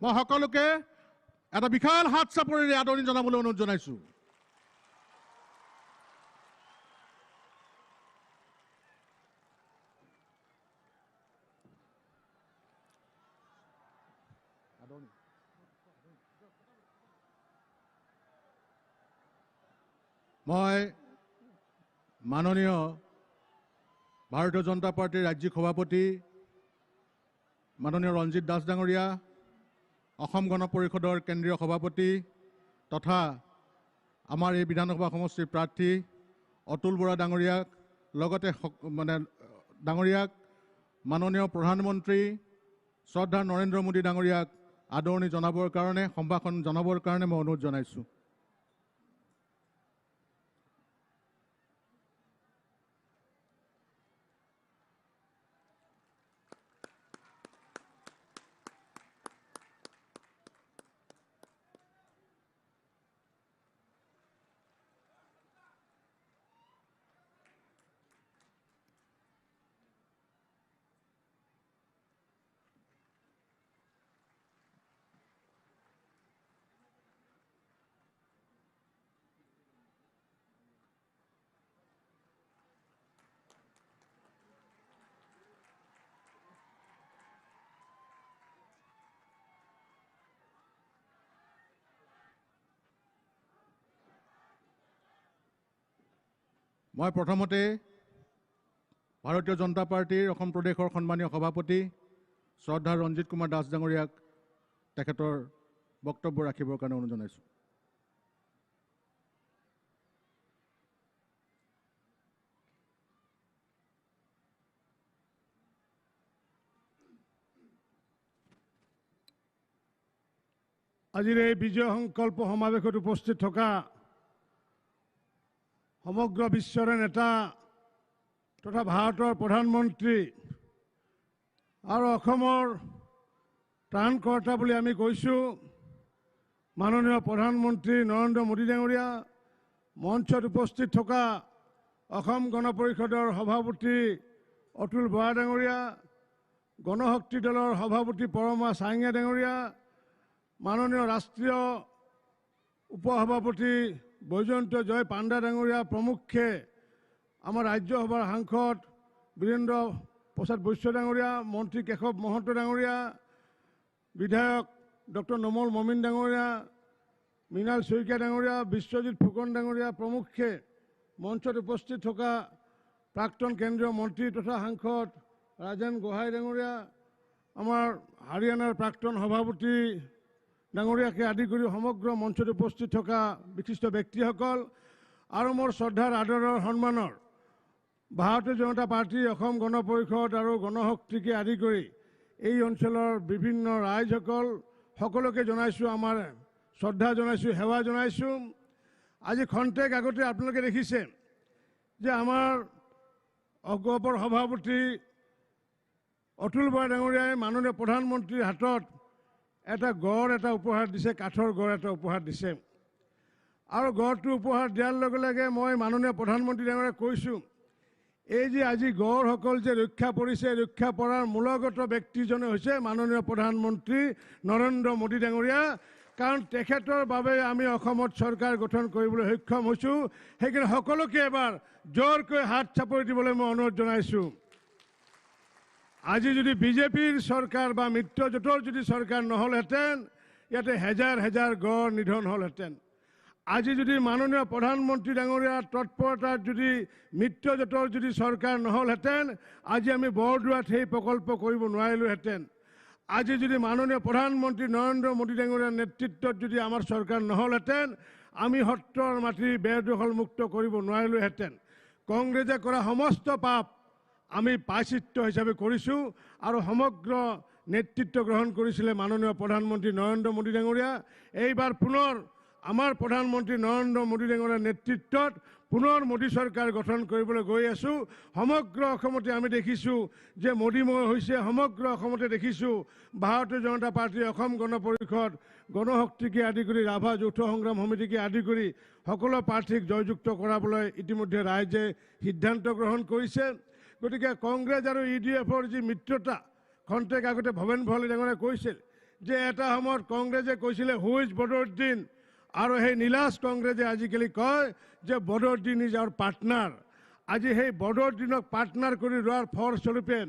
মই সকলোকে এটা বিশাল হাত চাপৰিৰে আদৰণি জনাবলৈ অনুৰোধ জনাইছো। মই মাননীয় ভাৰতীয় জনতা পাৰ্টিৰ ৰাজ্যিক সভাপতি মাননীয় ৰঞ্জিত দাস ডাঙৰীয়া, অসম গণ পৰিষদৰ কেন্দ্ৰীয় সভাপতি তথা আমাৰ এই বিধানসভা সমষ্টিৰ প্ৰাৰ্থী অতুল বৰা ডাঙৰীয়াক, লগতে ডাঙৰীয়াক মাননীয় প্ৰধানমন্ত্ৰী শ্ৰদ্ধা নৰেন্দ্ৰ মোদী ডাঙৰীয়াক আদৰণি জনাবৰ কাৰণে, সম্ভাষণ জনাবৰ কাৰণে মই অনুৰোধ জনাইছোঁ। মই প্ৰথমতে ভাৰতীয় জনতা পাৰ্টিৰ অসম প্ৰদেশৰ সন্মানীয় সভাপতি শ্ৰদ্ধা ৰঞ্জিত কুমাৰ দাস ডাঙৰীয়াক তেখেতৰ বক্তব্য ৰাখিবৰ কাৰণে অনুৰোধ জনাইছোঁ। আজিৰ এই বিজয় সংকল্প সমাৱেশত উপস্থিত থকা সমগ্ৰ বিশ্বৰে নেতা তথা ভাৰতৰ প্ৰধানমন্ত্ৰী আৰু অসমৰ ত্ৰাণকৰ্তা বুলি আমি কৈছোঁ মাননীয় প্ৰধানমন্ত্ৰী নৰেন্দ্ৰ মোদী ডাঙৰীয়া, মঞ্চত উপস্থিত থকা অসম গণ পৰিষদৰ সভাপতি অতুল বৰা ডাঙৰীয়া, গণশক্তি দলৰ সভাপতি পৰমা চাংগে ডাঙৰীয়া, মাননীয় ৰাষ্ট্ৰীয় উপসভাপতি বৈজয়ন্ত জয় পাণ্ডা ডাঙৰীয়া প্ৰমুখ্যে আমাৰ ৰাজ্যসভাৰ সাংসদ বীৰেন্দ্ৰ প্ৰসাদ বৈশ্য ডাঙৰীয়া, মন্ত্ৰী কেশৱ মহন্ত ডাঙৰীয়া, বিধায়ক ডক্টৰ নোমল মমিন ডাঙৰীয়া, মৃণাল শইকীয়া ডাঙৰীয়া, বিশ্বজিৎ ফুকন ডাঙৰীয়া প্ৰমুখ্যে মঞ্চত উপস্থিত থকা প্ৰাক্তন কেন্দ্ৰীয় মন্ত্ৰী তথা সাংসদ ৰাজেন গোহাঁই ডাঙৰীয়া, আমাৰ হাৰিয়ানাৰ প্ৰাক্তন সভাপতি ডাঙৰীয়াকে আদি কৰি সমগ্ৰ মঞ্চত উপস্থিত থকা বিশিষ্ট ব্যক্তিসকল আৰু মোৰ শ্ৰদ্ধাৰ আদৰৰ সন্মানৰ ভাৰতীয় জনতা পাৰ্টি, অসম গণ পৰিষদ আৰু গণশক্তিকে আদি কৰি এই অঞ্চলৰ বিভিন্ন ৰাইজসকল সকলোকে জনাইছোঁ আমাৰ শ্ৰদ্ধা জনাইছোঁ, সেৱা জনাইছোঁ। আজি খন্তেক আগতে আপোনালোকে দেখিছে যে আমাৰ অগপৰ সভাপতি অতুল বৰা ডাঙৰীয়াই মাননীয় প্ৰধানমন্ত্ৰীৰ হাতত এটা গড় এটা উপহাৰ দিছে, কাঠৰ গড় এটা উপহাৰ দিছে। আৰু গড়টো উপহাৰ দিয়াৰ লগে লগে মই মাননীয় প্ৰধানমন্ত্ৰী ডাঙৰীয়াক কৈছোঁ, এই যে আজি গড়সকল যে ৰক্ষা পৰিছে, ৰক্ষা পৰাৰ মূলগত ব্যক্তিজনে হৈছে মাননীয় প্ৰধানমন্ত্ৰী নৰেন্দ্ৰ মোদী ডাঙৰীয়া। কাৰণ তেখেতৰ বাবে আমি অসমত চৰকাৰ গঠন কৰিবলৈ সক্ষম হৈছোঁ। সেইকাৰণে সকলোকে এবাৰ জোৰকৈ হাত চাপৰি দিবলৈ মই অনুৰোধ জনাইছোঁ। আজি যদি বিজেপিৰ চৰকাৰ বা মিত্ৰজোঁটৰ যদি চৰকাৰ নহ'লহেঁতেন, ইয়াতে হেজাৰ হেজাৰ গড় নিধন হ'লহেঁতেন। আজি যদি মাননীয় প্ৰধানমন্ত্ৰী ডাঙৰীয়াৰ তৎপৰতাত যদি মিত্ৰজোঁটৰ যদি চৰকাৰ নহ'লহেঁতেন, আজি আমি বৰদোৱাত সেই প্ৰকল্প কৰিব নোৱাৰিলোহেঁতেন। আজি যদি মাননীয় প্ৰধানমন্ত্ৰী নৰেন্দ্ৰ মোদী ডাঙৰীয়াৰ নেতৃত্বত যদি আমাৰ চৰকাৰ নহ'লহেঁতেন, আমি সত্ৰৰ মাটি বেদখল মুক্ত কৰিব নোৱাৰিলোহেঁতেন। কংগ্ৰেছে কৰা সমস্ত পাপ আমি প্ৰায়শ্চিত্ত হিচাপে কৰিছোঁ আৰু সমগ্ৰ নেতৃত্ব গ্ৰহণ কৰিছিলে মাননীয় প্ৰধানমন্ত্ৰী নৰেন্দ্ৰ মোদী ডাঙৰীয়া। এইবাৰ পুনৰ আমাৰ প্ৰধানমন্ত্ৰী নৰেন্দ্ৰ মোদী ডাঙৰীয়াৰ নেতৃত্বত পুনৰ মোদী চৰকাৰ গঠন কৰিবলৈ গৈ আছোঁ। সমগ্ৰ অসমতে আমি দেখিছোঁ যে মোদীময় হৈছে, সমগ্ৰ অসমতে দেখিছোঁ ভাৰতীয় জনতা পাৰ্টি, অসম গণ পৰিষদ, গণশক্তিকে আদি কৰি ৰাভা যৌথ সংগ্ৰাম সমিতিকে আদি কৰি সকলো প্ৰাৰ্থীক জয়যুক্ত কৰাবলৈ ইতিমধ্যে ৰাইজে সিদ্ধান্ত গ্ৰহণ কৰিছে। গতিকে কংগ্ৰেছ আৰু ইউডিএফৰ যি মিত্ৰতা, খন্তেক আগতে ভৱেন ভৰালী ডাঙৰীয়াই কৈছিল যে এটা সময়ত কংগ্ৰেছে কৈছিলে হু ইজ বদৰুদ্দিন, আৰু সেই নীলাজ কংগ্ৰেছে আজিকালি কয় যে বদৰুদ্দিন ইজ আৱাৰ পাৰ্টনাৰ। আজি সেই বদৰুদ্দিনক পাৰ্টনাৰ কৰি ৰোৱাৰ ফলস্বৰূপে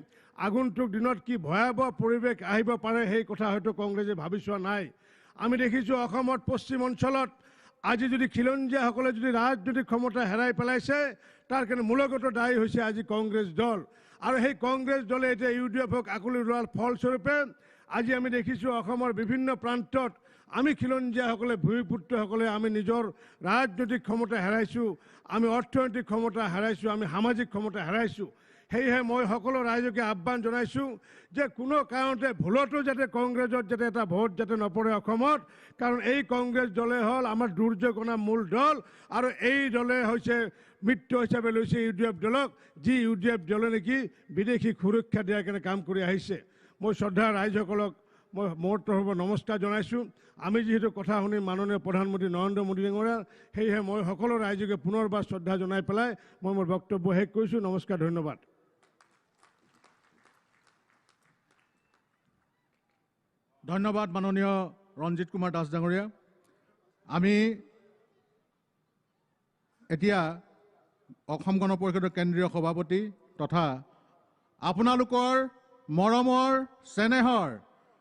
আগন্তুক দিনত কি ভয়াৱহ পৰিৱেশ আহিব পাৰে সেই কথা হয়তো কংগ্ৰেছে ভাবি চোৱা নাই। আমি দেখিছোঁ অসমত পশ্চিম অঞ্চলত আজি যদি খিলঞ্জীয়াসকলে যদি ৰাজনৈতিক ক্ষমতা হেৰাই পেলাইছে, তাৰ কাৰণে মূলগত দায়ী হৈছে আজি কংগ্ৰেছ দল। আৰু সেই কংগ্ৰেছ দলে এতিয়া UDFক আঁকোৱালি লোৱাৰ ফলস্বৰূপে আজি আমি দেখিছোঁ অসমৰ বিভিন্ন প্ৰান্তত আমি খিলঞ্জীয়াসকলে ভূমিপুত্ৰসকলে আমি নিজৰ ৰাজনৈতিক ক্ষমতা হেৰাইছোঁ, আমি অৰ্থনৈতিক ক্ষমতা হেৰাইছোঁ, আমি সামাজিক ক্ষমতা হেৰাইছোঁ। সেয়েহে মই সকলো ৰাইজকে আহ্বান জনাইছোঁ যে কোনো কাৰণতে ভুলতো যাতে কংগ্ৰেছত যাতে এটা ভোট যাতে নপৰে অসমত, কাৰণ এই কংগ্ৰেছ দলে হ'ল আমাৰ দুৰ্যোগ অনা মূল দল, আৰু এই দলে হৈছে মিত্ৰ হিচাপে লৈছে UDF দলক, যি UDF দলে নেকি বিদেশী সুৰক্ষা দিয়াৰ কাৰণে কাম কৰি আহিছে। মই শ্ৰদ্ধাৰ ৰাইজসকলক মই মোৰ তৰফৰ নমস্কাৰ জনাইছোঁ। আমি যিহেতু কথা শুনি মাননীয় প্ৰধানমন্ত্ৰী নৰেন্দ্ৰ মোদী ডাঙৰীয়াৰ, সেয়েহে মই সকলো ৰাইজকে পুনৰবাৰ শ্ৰদ্ধা জনাই পেলাই মই মোৰ বক্তব্য শেষ কৰিছোঁ। নমস্কাৰ, ধন্যবাদ। ধন্যবাদ মাননীয় ৰঞ্জিত কুমাৰ দাস ডাঙৰীয়া। আমি এতিয়া অসম গণ পৰিষদৰ কেন্দ্ৰীয় সভাপতি তথা আপোনালোকৰ মৰমৰ চেনেহৰ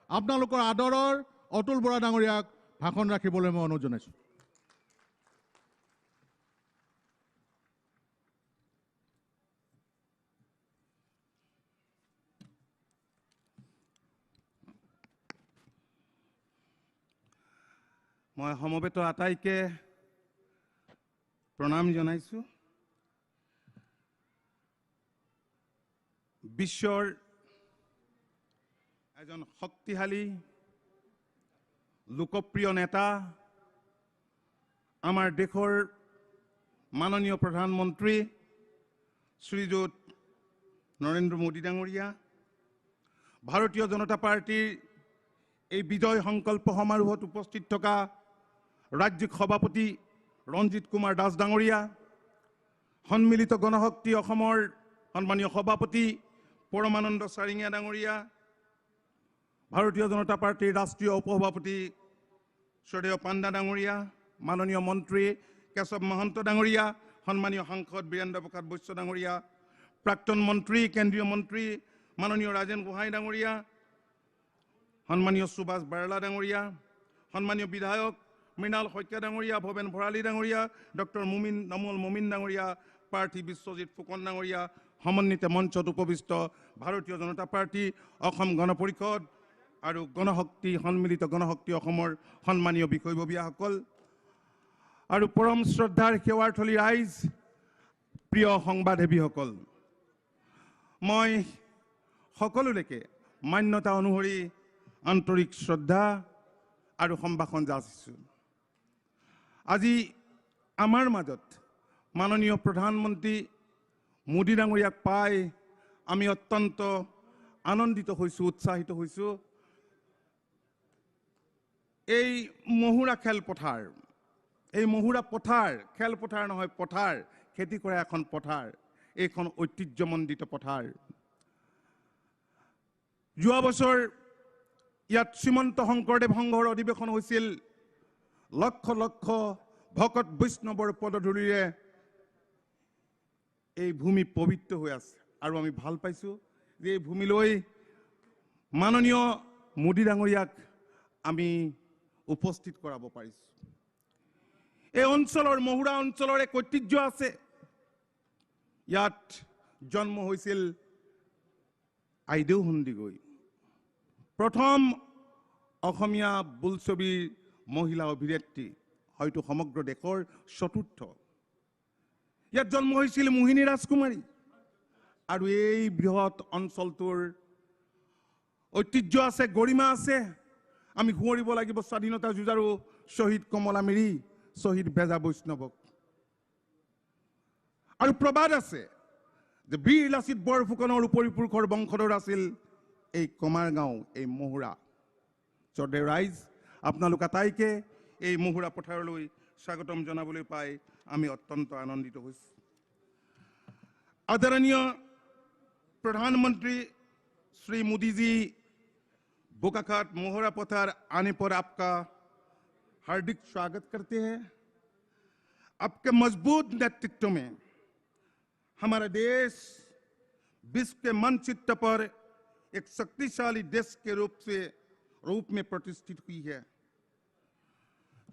আপোনালোকৰ আদৰৰ অতুল বৰা ডাঙৰীয়াক ভাষণ ৰাখিবলৈ মই অনুৰোধ জনাইছোঁ। মই সমবেত আটাইকে প্ৰণাম জনাইছোঁ। বিশ্বৰ এজন শক্তিশালী লোকপ্ৰিয় নেতা আমাৰ দেশৰ মাননীয় প্ৰধানমন্ত্ৰী শ্ৰীযুত নৰেন্দ্ৰ মোদী ডাঙৰীয়া, ভাৰতীয় জনতা পাৰ্টিৰ এই বিজয় সংকল্প সমাৰোহত উপস্থিত থকা ৰাজ্যিক সভাপতি ৰঞ্জিত কুমাৰ দাস ডাঙৰীয়া, সন্মিলিত গণশক্তি অসমৰ সন্মানীয় সভাপতি পৰমানন্দ চাৰিঙীয়া ডাঙৰীয়া, ভাৰতীয় জনতা পাৰ্টিৰ ৰাষ্ট্ৰীয় উপসভাপতি শ্ৰদ্ধেয় পাণ্ডা ডাঙৰীয়া, মাননীয় মন্ত্ৰী কেশৱ মহন্ত ডাঙৰীয়া, সন্মানীয় সাংসদ বীৰেন্দ্ৰ প্ৰসাদ বৈশ্য ডাঙৰীয়া, প্ৰাক্তন মন্ত্ৰী কেন্দ্ৰীয় মন্ত্ৰী মাননীয় ৰাজেন গোহাঁই ডাঙৰীয়া, সন্মানীয় সুভাষ বাৰলা ডাঙৰীয়া, সন্মানীয় বিধায়ক মৃণাল শইকীয়া ডাঙৰীয়া, ভৱেন ভৰালী ডাঙৰীয়া, ডক্টৰ নমল মমিন ডাঙৰীয়া, প্ৰাৰ্থী বিশ্বজিৎ ফুকন ডাঙৰীয়া, সমন্বিত মঞ্চত উপবিষ্ট ভাৰতীয় জনতা পাৰ্টি, অসম গণ পৰিষদ আৰু গণশক্তি সন্মিলিত গণশক্তি অসমৰ সন্মানীয় বিষয়ববীয়াসকল আৰু পৰম শ্ৰদ্ধাৰ সেৱাৰথলী ৰাইজ, প্ৰিয় সংবাদসেৱীসকল, মই সকলোলৈকে মান্যতা অনুসৰি আন্তৰিক শ্ৰদ্ধা আৰু সম্ভাষণ যাচিছোঁ। আজি আমাৰ মাজত মাননীয় প্ৰধানমন্ত্ৰী মোদী ডাঙৰীয়াক পাই আমি অত্যন্ত আনন্দিত হৈছোঁ, উৎসাহিত হৈছোঁ। এই মহুৰা খেলপথাৰ, এই মহুৰা পথাৰ, খেলপথাৰ নহয় পথাৰ, খেতি কৰা এখন পথাৰ, এইখন ঐতিহ্যমণ্ডিত পথাৰ। যোৱা বছৰ ইয়াত শ্ৰীমন্ত শংকৰদেৱ সংঘৰ অধিৱেশন হৈছিল। লক্ষ লক্ষ ভকত বৈষ্ণৱৰ পদধূলিৰে এই ভূমি পবিত্ৰ হৈ আছে, আৰু আমি ভাল পাইছোঁ যে এই ভূমিলৈ মাননীয় মোদী ডাঙৰীয়াক আমি উপস্থিত কৰাব পাৰিছোঁ। এই অঞ্চলৰ মহুৰা অঞ্চলৰ এক ঐতিহ্য আছে। ইয়াত জন্ম হৈছিল আইদেউ সন্দিকৈ, প্ৰথম অসমীয়া বোলছবিৰ মহিলা অভিনেত্ৰী, হয়তো সমগ্ৰ দেশৰ চতুৰ্থ। ইয়াত জন্ম হৈছিল মোহিনী ৰাজকুমাৰী, আৰু এই বৃহৎ অঞ্চলটোৰ ঐতিহ্য আছে, গৰিমা আছে। আমি সোঁৱৰিব লাগিব স্বাধীনতা যুঁজাৰু শ্বহীদ কমলা মিৰি, শ্বহীদ বেজা বৈষ্ণৱক। আৰু প্ৰবাদ আছে যে বীৰ লাচিত বৰফুকনৰ উপৰিপুৰুষৰ বংশধৰ আছিল এই কমাৰ গাঁও, এই মহুৰা। শ্ৰদ্ধেয় ৰাইজ, আপোনালোক আটাইকে এই মহুৰা পথাৰলৈ স্বাগতম জনাবলৈ পাই আমি অত্যন্ত আনন্দিত হৈছোঁ। আদৰণীয় প্ৰধানমন্ত্ৰী শ্ৰী মোদীজী बोकाखाट मोहरा पथार आने पर आपका हार्दिक स्वागत करते हैं। आपके मजबूत नेतृत्व में हमारा देश विश्व के मानचित्र पर एक शक्तिशाली देश के रूप में प्रतिष्ठित हुई है।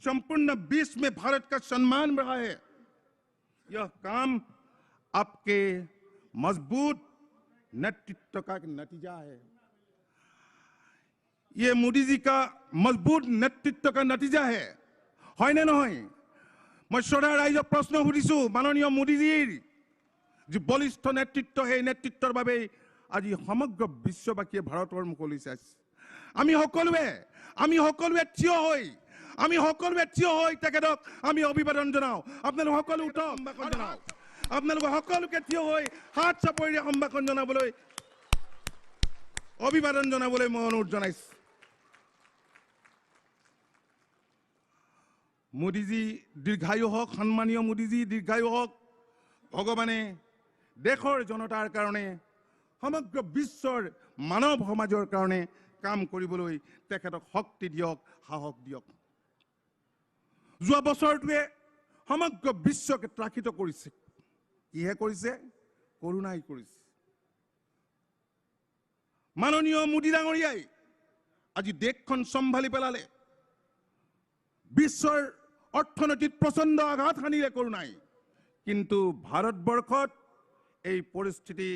संपूर्ण विश्व में भारत का सम्मान बढ़ा है। यह काम आपके मजबूत नेतृत्व का नतीजा है। ये मोदी जी का मजबूत नेतृत्व का नतीजा है ना নহয়? मैं श्रोता राइजक प्रश्न सुधिছো माननीय मोदीजीर जी बलिष्ठ नेतृत्व সেই নেতৃত্বৰ বাবে আজি সমগ্ৰ বিশ্ববাসীয়ে ভাৰতৰ মুখলৈ চাইছে। আমি সকলোৱে থিয় হৈ তেখেতক আমি অভিবাদন জনাও। আপোনালোক সকলো উঠক, সম্ভাষণ জনাও। আপোনালোক সকলোকে থিয় হৈ হাত চাপৰিৰে সম্ভাষণ জনাবলৈ অভিবাদন জনাবলৈ মই অনুৰোধ জনাইছো। মোদীজি দীৰ্ঘায়ু হওক, সন্মানীয় মোদীজি দীৰ্ঘায়ু হওক। ভগৱানে দেশৰ জনতাৰ কাৰণে সমগ্ৰ বিশ্বৰ মানৱ সমাজৰ কাৰণে কাম কৰিবলৈ তেখেতক শক্তি দিয়ক, সাহস দিয়ক। যোৱা বছৰটোৱে সমগ্ৰ বিশ্বকে ত্ৰাসিত কৰিছে। কিহে কৰিছে? কৰোনাই কৰিছে। মাননীয় মোদী ডাঙৰীয়াই আজি দেশখন চম্ভালি পেলালে। বিশ্বৰ অৰ্থনীতিত প্ৰচণ্ড আঘাত হানিলে কৰোনাই। কিন্তু ভাৰতবৰ্ষত এই পৰিস্থিতি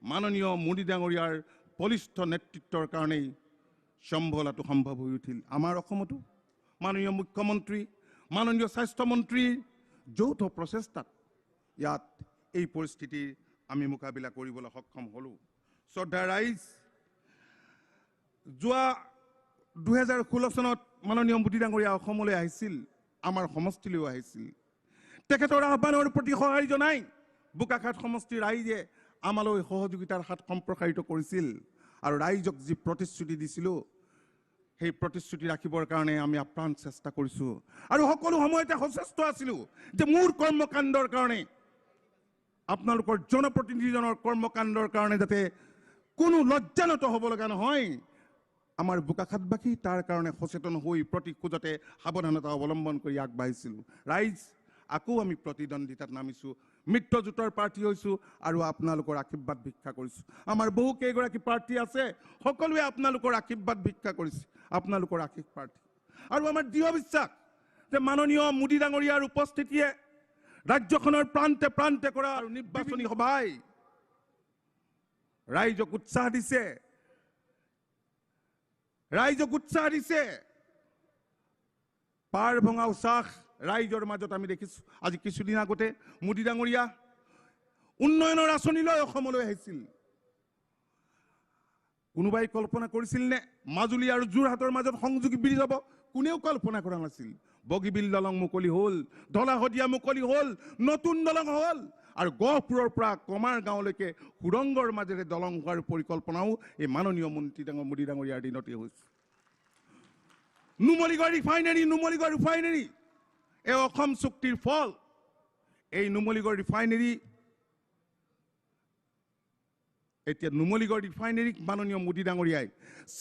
মাননীয় মোদী ডাঙৰীয়াৰ বলিষ্ঠ নেতৃত্বৰ কাৰণেই সম্ভলাটো সম্ভৱ হৈ উঠিল। আমাৰ অসমতো মাননীয় মুখ্যমন্ত্ৰী, মাননীয় স্বাস্থ্যমন্ত্ৰীৰ যৌথ প্ৰচেষ্টাত ইয়াত এই পৰিস্থিতিৰ আমি মোকাবিলা কৰিবলৈ সক্ষম হ'লো। শ্ৰদ্ধা ৰাইজ, যোৱা 2016 চনত মাননীয় মোদী ডাঙৰীয়া অসমলৈ আহিছিল, আমাৰ সমষ্টিলৈ আহিছিল। তেখেতৰ আহ্বানৰ প্ৰতি সঁহাৰি জনাই বোকাখাট সমষ্টিৰ ৰাইজে আমালৈ সহযোগিতাৰ হাত সম্প্ৰসাৰিত কৰিছিল আৰু ৰাইজক যি প্ৰতিশ্ৰুতি দিছিলো সেই প্ৰতিশ্ৰুতি ৰাখিবৰ কাৰণে আমি আপ্ৰাণ চেষ্টা কৰিছো আৰু সকলো সময়তে সচেষ্ট আছিলো যে মোৰ কৰ্মকাণ্ডৰ কাৰণে, আপোনালোকৰ জনপ্ৰতিনিধিজনৰ কৰ্মকাণ্ডৰ কাৰণে যাতে কোনো লজ্জানত হ'ব লগা নহয়। আমাৰ বোকাখাটবাসী তাৰ কাৰণে সচেতন হৈ প্ৰতি খোজতে সাৱধানতা অৱলম্বন কৰি আগবাঢ়িছিলোঁ। ৰাইজ, আকৌ আমি প্ৰতিদ্বন্দ্বিতাত নামিছোঁ, মিত্ৰজোঁটৰ প্ৰাৰ্থী হৈছোঁ আৰু আপোনালোকৰ আশীৰ্বাদ ভিক্ষা কৰিছোঁ। আমাৰ বহু কেইগৰাকী প্ৰাৰ্থী আছে, সকলোৱে আপোনালোকৰ আশীৰ্বাদ ভিক্ষা কৰিছে, আপোনালোকৰ আশীষ প্ৰাৰ্থী। আৰু আমাৰ দৃঢ় বিশ্বাস যে মাননীয় মোদী ডাঙৰীয়াৰ উপস্থিতিয়ে ৰাজ্যখনৰ প্ৰান্তে প্ৰান্তে কৰা আৰু নিৰ্বাচনী সভাই ৰাইজক উৎসাহ দিছে, পাৰ ভঙা উৎসাহ ৰাইজৰ মাজত আমি দেখিছোঁ। আজি কিছুদিন আগতে মোদী ডাঙৰীয়া উন্নয়নৰ আঁচনিলৈ অসমলৈ আহিছিল। কোনোবাই কল্পনা কৰিছিল নে মাজুলী আৰু যোৰহাটৰ মাজত সংযোগী ব্ৰিজ হ'ব? কোনেও কল্পনা কৰা নাছিল। বগীবিল দলং মুকলি হ'ল, ধলাশদিয়া মুকলি হ'ল, নতুন দলং হ'ল আৰু গহপুৰৰ পৰা কমাৰ গাঁৱলৈকে সুৰংগৰ মাজেৰে দলং হোৱাৰ পৰিকল্পনাও এই মাননীয় মোদী ডাঙৰীয়াৰ দিনতে হৈছে। নুমলীগড় ৰিফাইনেৰী এই অসম চুক্তিৰ ফল। এই নুমলীগড় ৰিফাইনেৰী এতিয়া নুমলীগড় ৰিফাইনেৰীক মাননীয় মোদী ডাঙৰীয়াই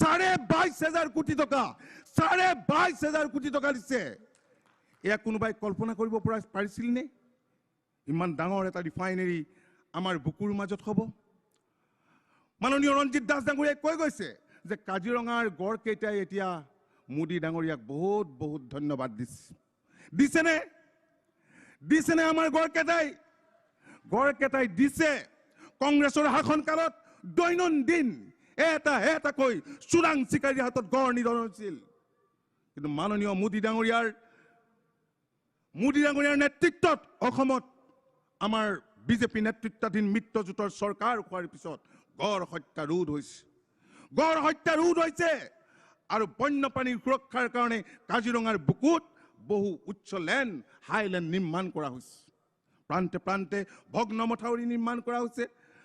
22,500 কোটি টকা দিছে। এয়া কোনোবাই কল্পনা কৰিব পাৰিছিল নে? ইমান ডাঙৰ এটা ৰিফাইনেৰী আমাৰ বুকুৰ মাজত হ'ব। মাননীয় ৰঞ্জিত দাস ডাঙৰীয়াই কৈ গৈছে যে কাজিৰঙাৰ গড়কেইটাই এতিয়া মোদী ডাঙৰীয়াক বহুত বহুত ধন্যবাদ দিছেনে আমাৰ গড়কেইটাই দিছে। কংগ্ৰেছৰ শাসনকালত দৈনন্দিন এটাকৈ চোৰাং চিকাৰীৰ হাতত গড় নিধন হৈছিল। কিন্তু মাননীয় মোদী ডাঙৰীয়াৰ নেতৃত্বত অসমত আমাৰ বিজেপি নেতৃত্বাধীন মিত্ৰজোঁটৰ চৰকাৰ হোৱাৰ পিছত গড় হত্যা ৰোধ হৈছে আৰু বন্যপ্ৰাণীৰ সুৰক্ষাৰ কাৰণে কাজিৰঙাৰ বুকুত বহু উচ্চ লেণ্ড, হাইলেণ্ড নিৰ্মাণ কৰা হৈছে। প্ৰান্তে প্ৰান্তে ভগ্ন মথাউৰি নিৰ্মাণ কৰা হৈছে।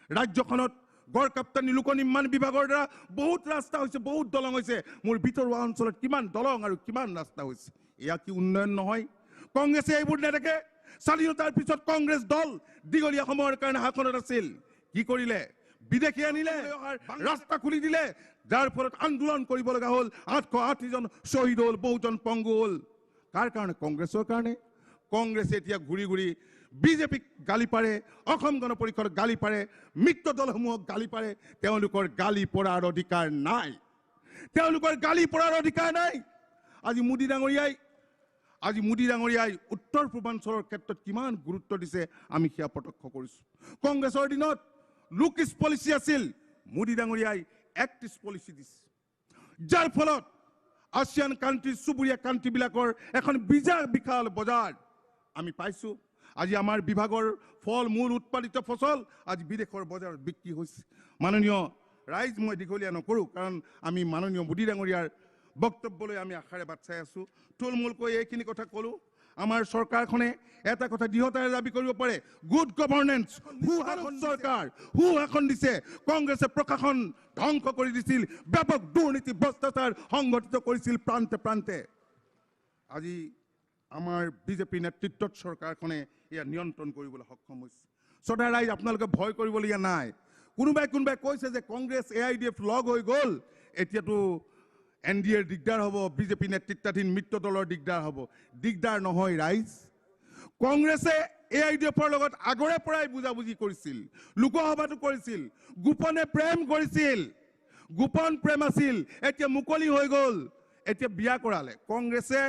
ৰাজ্যখনত গড়কাপ্তানি লোক নিৰ্মাণ বিভাগৰ দ্বাৰা বহুত ৰাস্তা হৈছে, বহুত দলং হৈছে। মোৰ ভিতৰুৱা অঞ্চলত কিমান দলং আৰু কিমান ৰাস্তা হৈছে। এয়া কি উন্নয়ন নহয়? কংগ্ৰেছে এইবোৰ নেদেখে। স্বাধীনতাৰ পিছত কংগ্ৰেছ দল দীঘলীয়া সময়ৰ কাৰণে শাসনত আছিল। কি কৰিলে? বিদেশী আনিলে ৰাস্তা খুলি দিলে যাৰ ফলত আন্দোলন কৰিব লগা হ'ল 880 জন শ্বহীদ হ'ল বহুজন পংগু হ'ল কাৰ কাৰণে কংগ্ৰেছৰ কাৰণে কংগ্ৰেছে এতিয়া ঘূৰি ঘূৰি বিজেপিক গালি পাৰে অসম গণ পৰিষদক গালি পাৰে মিত্ৰ দলসমূহক গালি পাৰে তেওঁলোকৰ গালি পৰাৰ অধিকাৰ নাই তেওঁলোকৰ গালি পৰাৰ অধিকাৰ নাই আজি মোদী ডাঙৰীয়াই উত্তৰ পূৰ্বাঞ্চলৰ ক্ষেত্ৰত কিমান গুৰুত্ব দিছে আমি সেয়া প্ৰত্যক্ষ কৰিছোঁ কংগ্ৰেছৰ দিনত লুকিছ পলিচি আছিল মোদী ডাঙৰীয়াই এক্টিছ পলিচি দিছে যাৰ ফলত আছিয়ান কাণ্ট্ৰি চুবুৰীয়া কাণ্ট্ৰিবিলাকৰ এখন বিশাল বজাৰ আমি পাইছোঁ আজি আমাৰ বিভাগৰ ফল মূল উৎপাদিত ফচল আজি বিদেশৰ বজাৰত বিক্ৰী হৈছে মাননীয় ৰাইজ মই দীঘলীয়া নকৰোঁ কাৰণ আমি মাননীয় মোদী ডাঙৰীয়াৰ বক্তব্যলৈ আমি আশাৰে বাট চাই আছোঁ থুলমূলকৈ এইখিনি কথা ক'লোঁ আমাৰ চৰকাৰখনে এটা কথা দৃঢ়তাৰে দাবী কৰিব পাৰে গুড গভৰ্নেন্স সুশাসন দিছে কংগ্ৰেছে প্ৰশাসন ধ্বংস কৰি দিছিল ব্যাপক দুৰ্নীতি ভ্ৰষ্টাচাৰ সংগঠিত কৰিছিল প্ৰান্তে প্ৰান্তে আজি আমাৰ বিজেপি নেতৃত্বত চৰকাৰখনে এয়া নিয়ন্ত্ৰণ কৰিবলৈ সক্ষম হৈছে শ্ৰদ্ধা ৰাইজ আপোনালোকে ভয় কৰিবলগীয়া নাই কোনোবাই কৈছে যে কংগ্ৰেছ AIDF লগ হৈ গ'ল এতিয়াতো NDAৰ দিগদাৰ হ'ব বিজেপি নেতৃত্বাধীন মিত্ৰ দলৰ দিগদাৰ নহয় ৰাইজ কংগ্ৰেছে AIDFৰ লগত আগৰে পৰাই বুজাবুজি কৰিছিল লোকসভাটো কৰিছিল গোপনে প্ৰেম কৰিছিল গোপন প্ৰেম আছিল এতিয়া মুকলি হৈ গ'ল এতিয়া বিয়া কৰালে কংগ্ৰেছে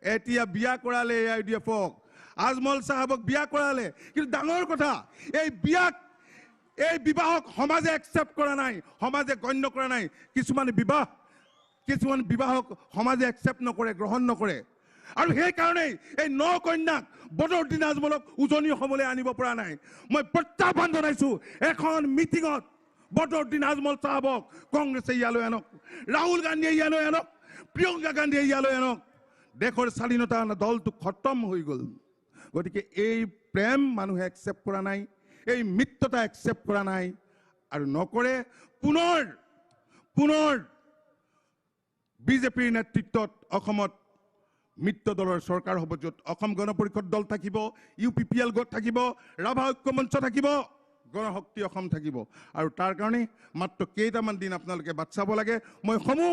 এতিয়া বিয়া কৰালে AIDFক আজমল সাহেবক বিয়া কৰালে কিন্তু ডাঙৰ কথা এই বিবাহক সমাজে একচেপ্ট কৰা নাই সমাজে গণ্য কৰা নাই কিছুমান বিবাহক সমাজে একচেপ্ট নকৰে গ্ৰহণ নকৰে আৰু সেই কাৰণেই এই ন কন্যাক বদৰুদ্দিন আজমলক উজনি অসমলৈ আনিব পৰা নাই মই প্ৰত্যাহ্বান জনাইছোঁ এখন মিটিঙত বদৰুদ্দিন আজমল সাহেবক কংগ্ৰেছে ইয়ালৈ আনক ৰাহুল গান্ধীয়ে ইয়ালৈ আনক প্ৰিয়ংকা গান্ধীয়ে ইয়ালৈ আনক দেশৰ স্বাধীনতা দলটো খতম হৈ গ'ল গতিকে এই প্ৰেম মানুহে একচেপ্ট কৰা নাই এই মিত্ৰতা একচেপ্ট কৰা নাই আৰু নকৰে পুনৰ বিজেপিৰ নেতৃত্বত অসমত মিত্ৰ দলৰ চৰকাৰ হ'ব য'ত অসম গণ পৰিষদ দল থাকিব UPPL গোট থাকিব ৰাভা ঐক্য মঞ্চ থাকিব গণশক্তি অসম থাকিব আৰু তাৰ কাৰণে মাত্ৰ কেইটামান দিন আপোনালোকে বাট চাব লাগে মই সমূহ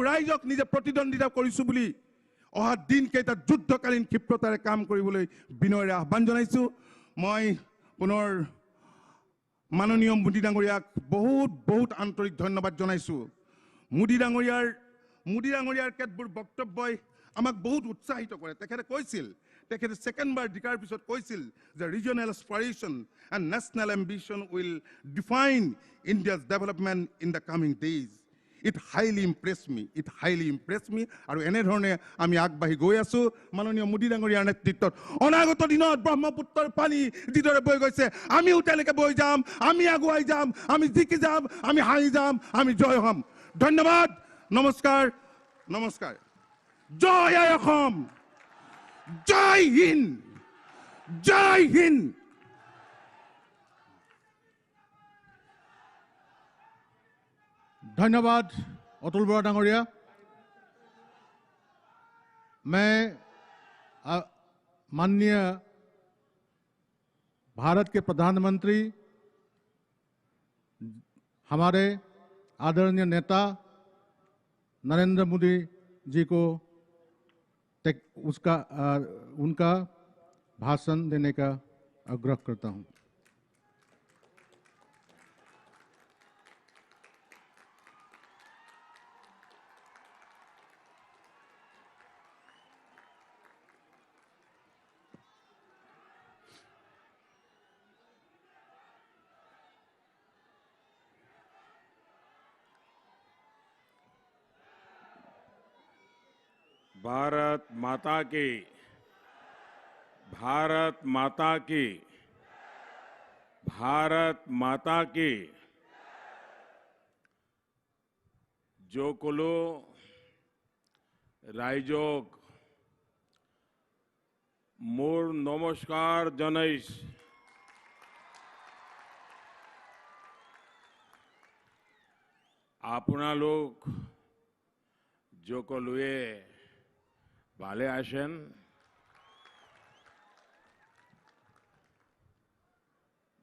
ৰাইজক নিজে প্ৰতিদ্বন্দ্বিতা কৰিছোঁ বুলি অহা দিনকেইটাত যুদ্ধকালীন ক্ষিপ্ৰতাৰে কাম কৰিবলৈ বিনয়েৰে আহ্বান জনাইছোঁ মই পুনৰ মাননীয় মোদী ডাঙৰীয়াক বহুত আন্তৰিক ধন্যবাদ জনাইছোঁ মোদী ডাঙৰীয়াৰ কেতবোৰ বক্তব্যই আমাক বহুত উৎসাহিত কৰে তেখেতে সেকেণ্ডবাৰ জিকাৰ পিছত কৈছিল যে regional aspiration and national ambition will define India's development in the coming days it highly impress me আৰু এনেধৰণে আমি আগবাঢ়ি গৈ আছোঁ মাননীয় মোদী ডাঙৰীয়াৰ নেতৃত্বত অনাগত দিনত ব্ৰহ্মপুত্ৰৰ পানী যিদৰে বৈ গৈছে আমিও তেনেকৈ বৈ যাম আমি আগুৱাই যাম আমি জিকি যাম আমি হাঁহি যাম আমি জয় হ'ম ধন্যবাদ নমস্কাৰ জয় অসম জয় হিন্দ धन्यवाद अतुल बोरा डांगरिया मैं माननीय भारत के प्रधानमंत्री हमारे आदरणीय नेता नरेंद्र मोदी जी को उनका भाषण देने का आग्रह करता हूं। भारत माता की जो कुलो राइजोग मोर नमस्कार जनाइस आपना लोग जो कलुए ভালে আছেন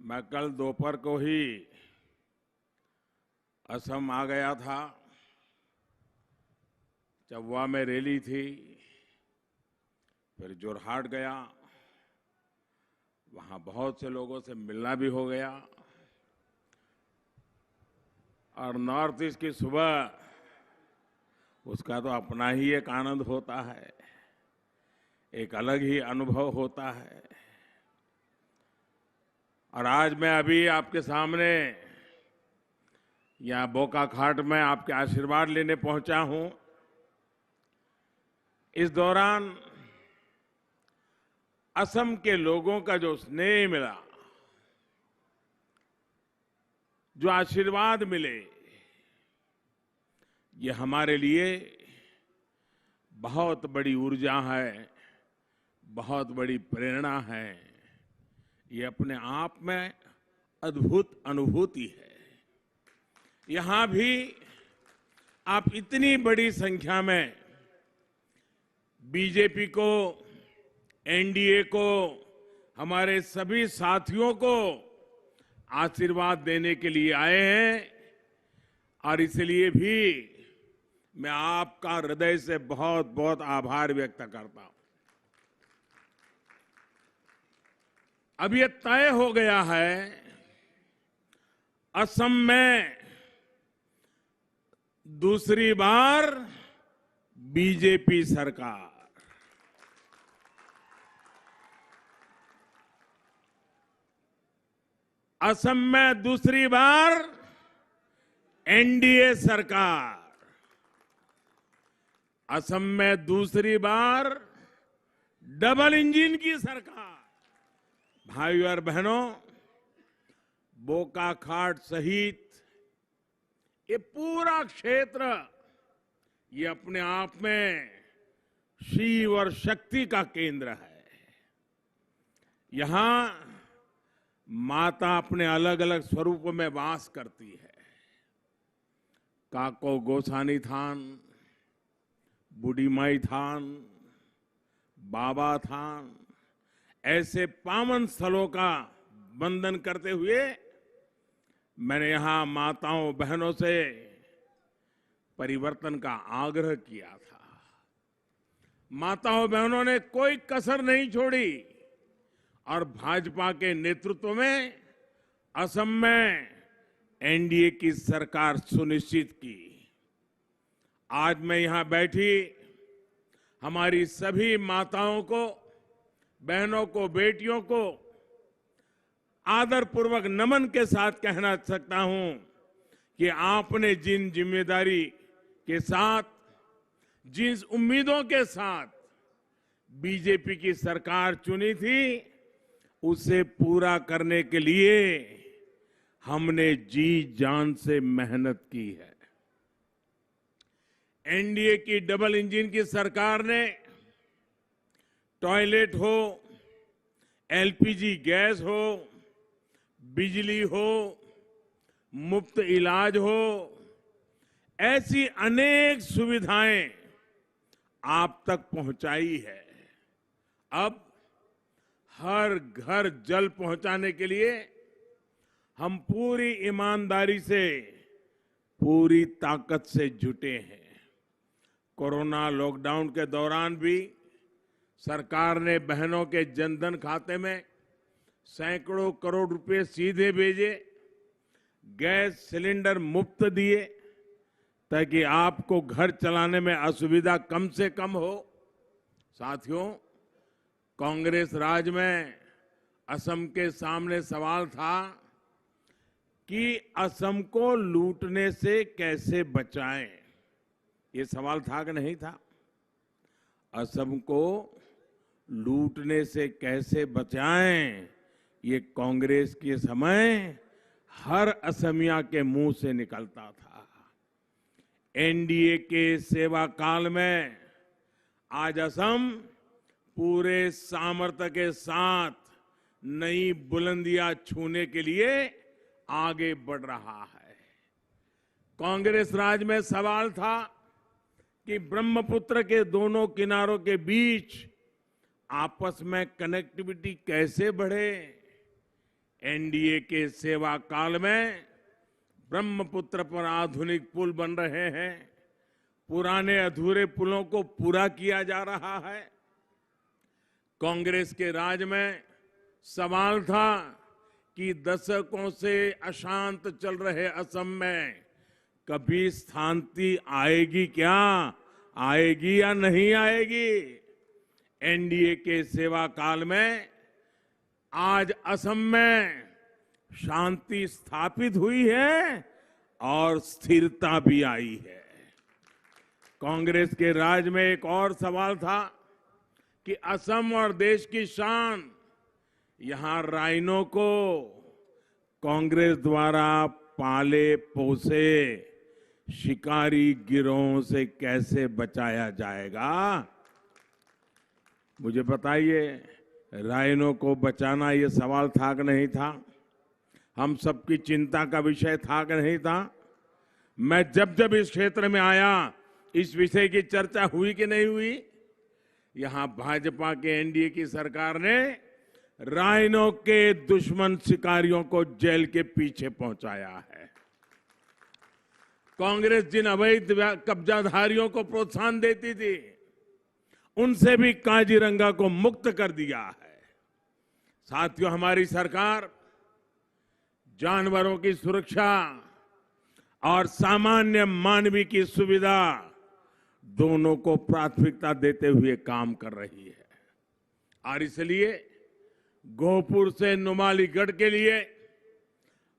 मैं कल दोपहर को ही असम आ गया था। चौवा में रैली थी, फिर जोरहाट गया, वहां बहुत से लोगों से मिलना भी हो गया। और नॉर्थ ईस्ट की सुबह, उसका तो अपना ही एक आनंद होता है, एक अलग ही अनुभव होता है। और आज मैं अभी आपके सामने यहाँ बोकाखाट में आपके आशीर्वाद लेने पहुंचा हूं। इस दौरान असम के लोगों का जो स्नेह मिला, जो आशीर्वाद मिले, ये हमारे लिए बहुत बड़ी ऊर्जा है, बहुत बड़ी प्रेरणा है। ये अपने आप में अद्भुत अनुभूति है। यहां भी आप इतनी बड़ी संख्या में बीजेपी को, एनडीए को, हमारे सभी साथियों को आशीर्वाद देने के लिए आए हैं। और इसलिए भी मैं आपका हृदय से बहुत बहुत आभार व्यक्त करता हूं। अब ये तय हो गया है, असम में दूसरी बार बीजेपी सरकार। असम में दूसरी बार एनडीए सरकार। असम में दूसरी बार डबल इंजन की सरकार। भाइयों और बहनों, बोकाखाट सहित ये पूरा क्षेत्र, ये अपने आप में शिव और शक्ति का केंद्र है। यहां माता अपने अलग अलग स्वरूप में वास करती है। काको गोसानी थान, बूढ़ी माई थान, बाबा थान, ऐसे पावन स्थलों का वंदन करते हुए मैंने यहां माताओं बहनों से परिवर्तन का आग्रह किया था। माताओं बहनों ने कोई कसर नहीं छोड़ी और भाजपा के नेतृत्व में असम में एनडीए की सरकार सुनिश्चित की। आज मैं यहां बैठी हमारी सभी माताओं को, बहनों को, बेटियों को आदरपूर्वक नमन के साथ कहना सकता हूं कि आपने जिन जिम्मेदारी के साथ, जिन उम्मीदों के साथ बीजेपी की सरकार चुनी थी, उसे पूरा करने के लिए हमने जी जान से मेहनत की है। एनडीए की डबल इंजन की सरकार ने टॉयलेट हो, एलपीजी गैस हो, बिजली हो, मुफ्त इलाज हो, ऐसी अनेक सुविधाएं आप तक पहुंचाई है। अब हर घर जल पहुंचाने के लिए हम पूरी ईमानदारी से, पूरी ताकत से जुटे हैं। कोरोना लॉकडाउन के दौरान भी सरकार ने बहनों के जनधन खाते में सैकड़ों करोड़ रुपए सीधे भेजे, गैस सिलेंडर मुफ्त दिए ताकि आपको घर चलाने में असुविधा कम से कम हो। साथियों, कांग्रेस राज में असम के सामने सवाल था कि असम को लूटने से कैसे बचाएं। ये सवाल था कि नहीं था? असम को लूटने से कैसे बचाएं, ये कांग्रेस के समय हर असमिया के मुंह से निकलता था। एनडीए के सेवा काल में आज असम पूरे सामर्थ्य के साथ नई बुलंदियां छूने के लिए आगे बढ़ रहा है। कांग्रेस राज में सवाल था कि ब्रह्मपुत्र के दोनों किनारों के बीच आपस में कनेक्टिविटी कैसे बढ़े। एनडीए के सेवा काल में ब्रह्मपुत्र पर आधुनिक पुल बन रहे हैं, पुराने अधूरे पुलों को पूरा किया जा रहा है। कांग्रेस के राज में सवाल था कि दशकों से अशांत चल रहे असम में कभी शांति आएगी क्या, आएगी या नहीं आएगी। एनडीए के सेवा काल में आज असम में शांति स्थापित हुई है और स्थिरता भी आई है। कांग्रेस के राज में एक और सवाल था कि असम और देश की शान, यहां राइनो को कांग्रेस द्वारा पाले पोसे शिकारी गिरोहों से कैसे बचाया जाएगा। मुझे बताइए, राइनो को बचाना ये सवाल था कि नहीं था? हम सबकी चिंता का विषय था कि नहीं था? मैं जब जब इस क्षेत्र में आया, इस विषय की चर्चा हुई कि नहीं हुई? यहां भाजपा के एनडीए की सरकार ने राइनो के दुश्मन शिकारियों को जेल के पीछे पहुंचाया है। कांग्रेस जिन अवैध कब्जाधारियों को प्रोत्साहन देती थी, उनसे भी काजीरंगा को मुक्त कर दिया है। साथियों, हमारी सरकार जानवरों की सुरक्षा और सामान्य मानवीय की सुविधा दोनों को प्राथमिकता देते हुए काम कर रही है। और इसलिए गोहपुर से नुमालीगढ़ के लिए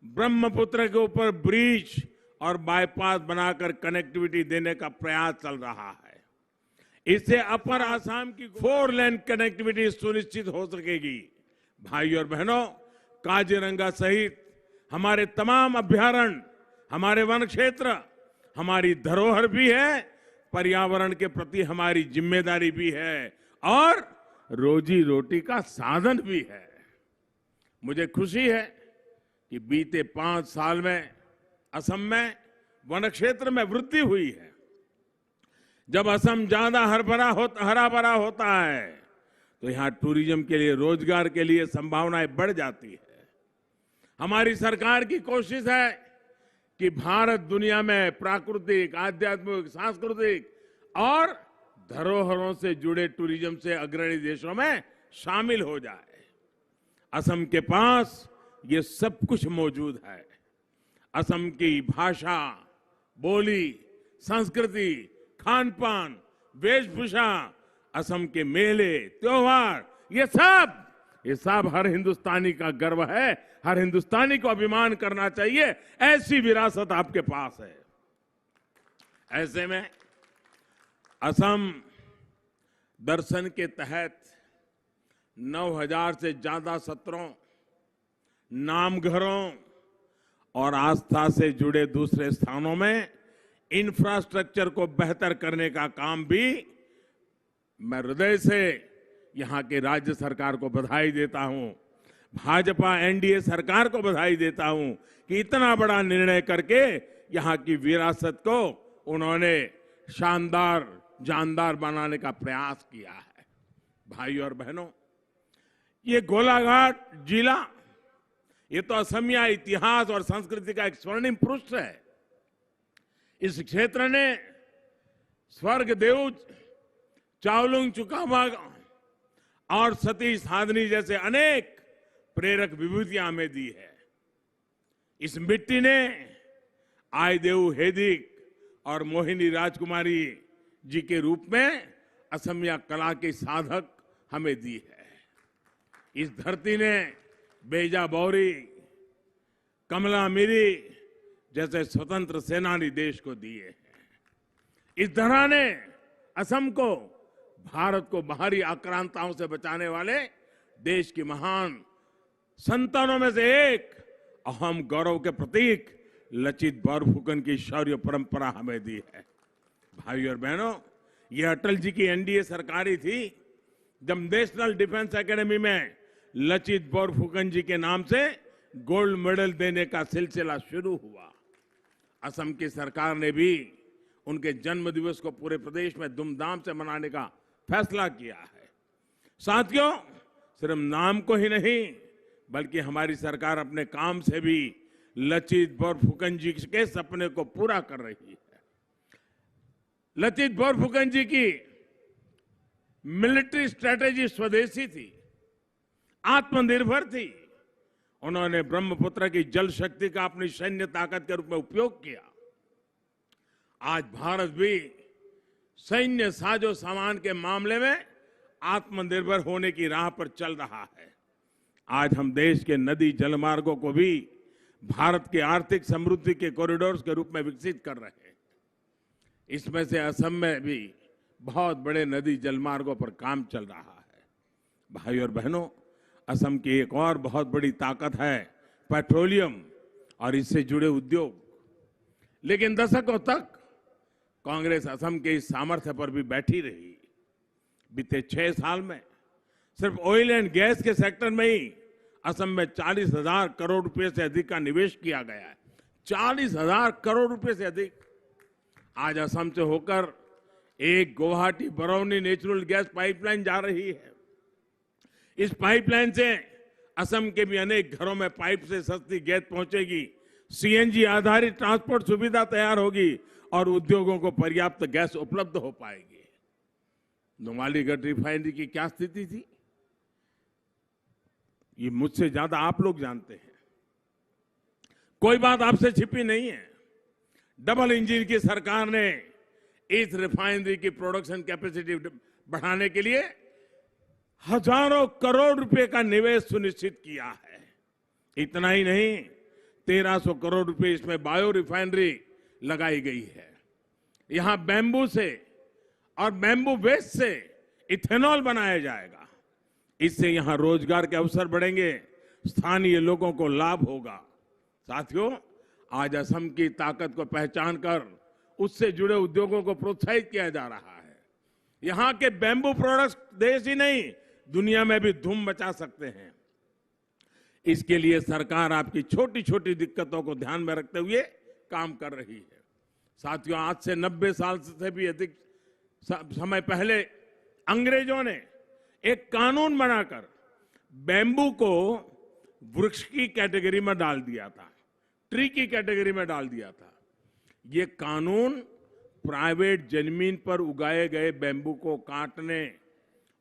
ब्रह्मपुत्र के ऊपर ब्रिज और बाईपास बनाकर कनेक्टिविटी देने का प्रयास चल रहा है। इससे अपर आसाम की 4 लेन कनेक्टिविटी सुनिश्चित हो सकेगी। भाई और बहनों, काजीरंगा सहित हमारे तमाम अभयारण्य, हमारे वन क्षेत्र हमारी धरोहर भी है, पर्यावरण के प्रति हमारी जिम्मेदारी भी है और रोजी रोटी का साधन भी है। मुझे खुशी है कि बीते 5 साल में असम में वन क्षेत्र में वृद्धि हुई है। जब असम ज्यादा हरा भरा होता है तो यहां टूरिज्म के लिए, रोजगार के लिए संभावनाएं बढ़ जाती है। हमारी सरकार की कोशिश है कि भारत दुनिया में प्राकृतिक, आध्यात्मिक, सांस्कृतिक और धरोहरों से जुड़े टूरिज्म से अग्रणी देशों में शामिल हो जाए। असम के पास ये सब कुछ मौजूद है। असम की भाषा, बोली, संस्कृति, खान पान, वेशभूषा, असम के मेले, त्योहार, ये सब हर हिंदुस्तानी का गर्व है। हर हिंदुस्तानी को अभिमान करना चाहिए, ऐसी विरासत आपके पास है। ऐसे में असम दर्शन के तहत 9,000 से ज्यादा सत्रों, नामघरों और आस्था से जुड़े दूसरे स्थानों में इंफ्रास्ट्रक्चर को बेहतर करने का काम भी मैं हृदय से यहां के राज्य सरकार को बधाई देता हूं। भाजपा एनडीए सरकार को बधाई देता हूं कि इतना बड़ा निर्णय करके यहां की विरासत को उन्होंने शानदार, जानदार बनाने का प्रयास किया है। भाई और बहनों, ये गोलाघाट जिला, ये तो असमिया इतिहास और संस्कृति का एक स्वर्णिम पृष्ठ है। इस क्षेत्र ने स्वर्गदेव चावलुंग चुकामा और सतीश साधनी जैसे अनेक प्रेरक विभूतियां हमें दी है। इस मिट्टी ने आयदेव हेदिक और मोहिनी राजकुमारी जी के रूप में असमिया कला के साधक हमें दी है। इस धरती ने बेजा बौरी, कमला मिरी जैसे स्वतंत्र सेनानी देश को दिए हैं। इस धरा ने असम को, भारत को बाहरी आक्रांताओं से बचाने वाले देश की महान संतानों में से एक, अहम गौरव के प्रतीक लचित बोरफुकन की शौर्य परंपरा हमें दी है। भाई और बहनों, यह अटल जी की एनडीए सरकारी थी जब नेशनल डिफेंस एकेडमी में लचित बोरफुकन जी के नाम से गोल्ड मेडल देने का सिलसिला शुरू हुआ। असम की सरकार ने भी उनके जन्म दिवस को पूरे प्रदेश में धूमधाम से मनाने का फैसला किया है। साथियों, सिर्फ नाम को ही नहीं बल्कि हमारी सरकार अपने काम से भी लचित बोरफुकन जी के सपने को पूरा कर रही है। लचित बोरफुकन जी की मिलिट्री स्ट्रेटेजी स्वदेशी थी, आत्मनिर्भर थी। उन्होंने ब्रह्मपुत्र की जल शक्ति का अपनी सैन्य ताकत के रूप में उपयोग किया। आज भारत भी सैन्य साजो सामान के मामले में आत्मनिर्भर होने की राह पर चल रहा है। आज हम देश के नदी जलमार्गों को भी भारत के आर्थिक समृद्धि के कॉरिडोर्स के रूप में विकसित कर रहे हैं। इसमें से असम में भी बहुत बड़े नदी जलमार्गों पर काम चल रहा है। भाई और बहनों, असम की एक और बहुत बड़ी ताकत है पेट्रोलियम और इससे जुड़े उद्योग। लेकिन दशकों तक कांग्रेस असम के इस सामर्थ्य पर भी बैठी रही। बीते 6 साल में सिर्फ ऑयल एंड गैस के सेक्टर में ही असम में 40,000 करोड़ रुपए से अधिक का निवेश किया गया है। 40,000 करोड़ रुपए से अधिक। आज असम से होकर एक Guwahati Barauni natural gas pipeline जा रही है। इस पाइपलाइन से असम के भी अनेक घरों में पाइप से सस्ती गैस पहुंचेगी, सीएनजी आधारित ट्रांसपोर्ट सुविधा तैयार होगी और उद्योगों को पर्याप्त गैस उपलब्ध हो पाएगी। नुमालीगढ़ रिफाइनरी की क्या स्थिति थी, ये मुझसे ज्यादा आप लोग जानते हैं। कोई बात आपसे छिपी नहीं है। डबल इंजन की सरकार ने इस रिफाइनरी की प्रोडक्शन कैपेसिटी बढ़ाने के लिए हजारों करोड़ रुपए का निवेश सुनिश्चित किया है। इतना ही नहीं, 1300 करोड़ रुपए इसमें बायो रिफाइनरी लगाई गई है। यहां बैम्बू से और बैम्बू वेस्ट से इथेनॉल बनाया जाएगा। इससे यहां रोजगार के अवसर बढ़ेंगे, स्थानीय लोगों को लाभ होगा। साथियों, आज असम की ताकत को पहचान कर उससे जुड़े उद्योगों को प्रोत्साहित किया जा रहा है। यहां के बैम्बू प्रोडक्ट्स देश ही नहीं, दुनिया में भी धूम मचा सकते हैं। इसके लिए सरकार आपकी छोटी छोटी दिक्कतों को ध्यान में रखते हुए काम कर रही है। साथियों, आज से 90 साल से भी अधिक समय पहले अंग्रेजों ने एक कानून बनाकर बैम्बू को वृक्ष की कैटेगरी में डाल दिया था, ट्री की कैटेगरी में डाल दिया था। ये कानून प्राइवेट जमीन पर उगाए गए बैम्बू को काटने,